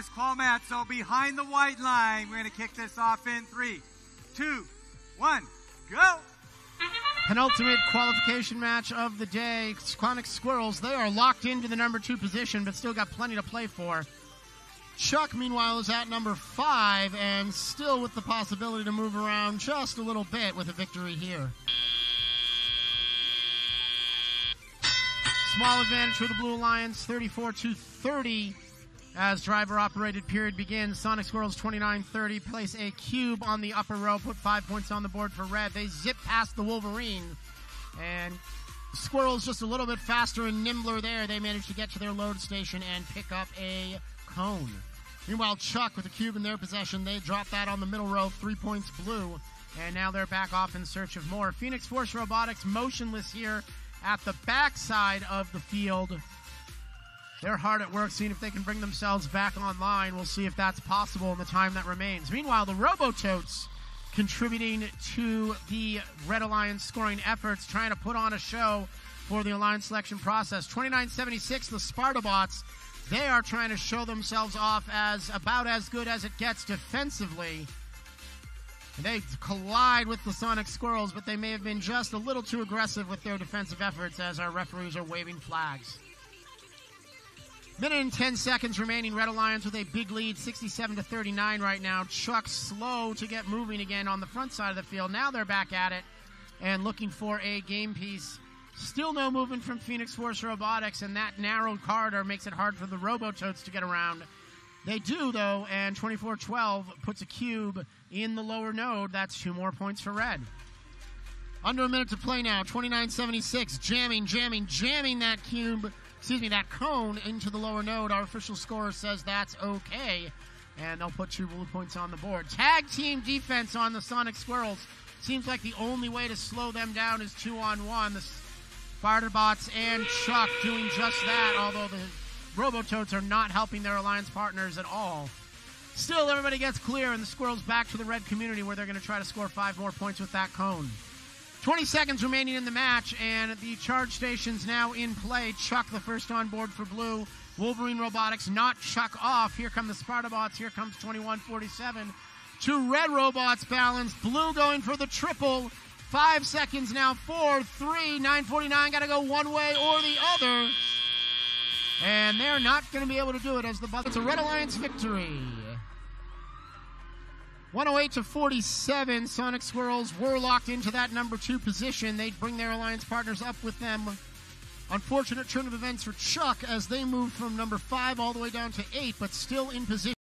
This call match, so behind the white line. We're going to kick this off in 3, 2, 1, go! Penultimate qualification match of the day. Sonic Squirrels, they are locked into the number 2 position, but still got plenty to play for. Chuck, meanwhile, is at number 5 and still with the possibility to move around just a little bit with a victory here. Small advantage for the Blue Alliance, 34-30. As driver-operated period begins, Sonic Squirrels 29-30 place a cube on the upper row, put 5 points on the board for red. They zip past the Wolverine, and Squirrels just a little bit faster and nimbler there. They manage to get to their load station and pick up a cone. Meanwhile, Chuck with the cube in their possession, they drop that on the middle row, 3 points blue, and now they're back off in search of more. Phoenix Force Robotics motionless here at the backside of the field. They're hard at work seeing if they can bring themselves back online. We'll see if that's possible in the time that remains. Meanwhile, the Robototes contributing to the Red Alliance scoring efforts, trying to put on a show for the Alliance selection process. 29-76, the Spartabots, they are trying to show themselves off as about as good as it gets defensively. They collide with the Sonic Squirrels, but they may have been just a little too aggressive with their defensive efforts as our referees are waving flags. Minute and 10 seconds remaining. Red Alliance with a big lead, 67-39 right now. Chuck slow to get moving again on the front side of the field. Now they're back at it and looking for a game piece. Still no movement from Phoenix Force Robotics, and that narrow corridor makes it hard for the Robototes to get around. They do, though, and 24-12 puts a cube in the lower node. That's 2 more points for red. Under a minute to play now. 29-76, jamming that cube. That cone into the lower node. Our official scorer says that's okay, and they'll put 2 blue points on the board. Tag team defense on the Sonic Squirrels. Seems like the only way to slow them down is 2-on-1. The Spartabots and Chuck doing just that, although the Robototes are not helping their alliance partners at all. Still, everybody gets clear, and the Squirrels back to the red community where they're going to try to score 5 more points with that cone. 20 seconds remaining in the match, and the charge station's now in play. Chuck, the first on board for blue. Wolverine Robotics not Chuck off. Here come the Spartabots. Here comes 21-47. 2 red robots balanced. Blue going for the triple. 5 seconds now. 4, 3, 9:49. Got to go one way or the other. And they're not going to be able to do it as it's a Red Alliance victory. 108-47, Sonic Squirrels were locked into that number 2 position. They'd bring their alliance partners up with them. Unfortunate turn of events for Chuck as they moved from number 5 all the way down to 8, but still in position.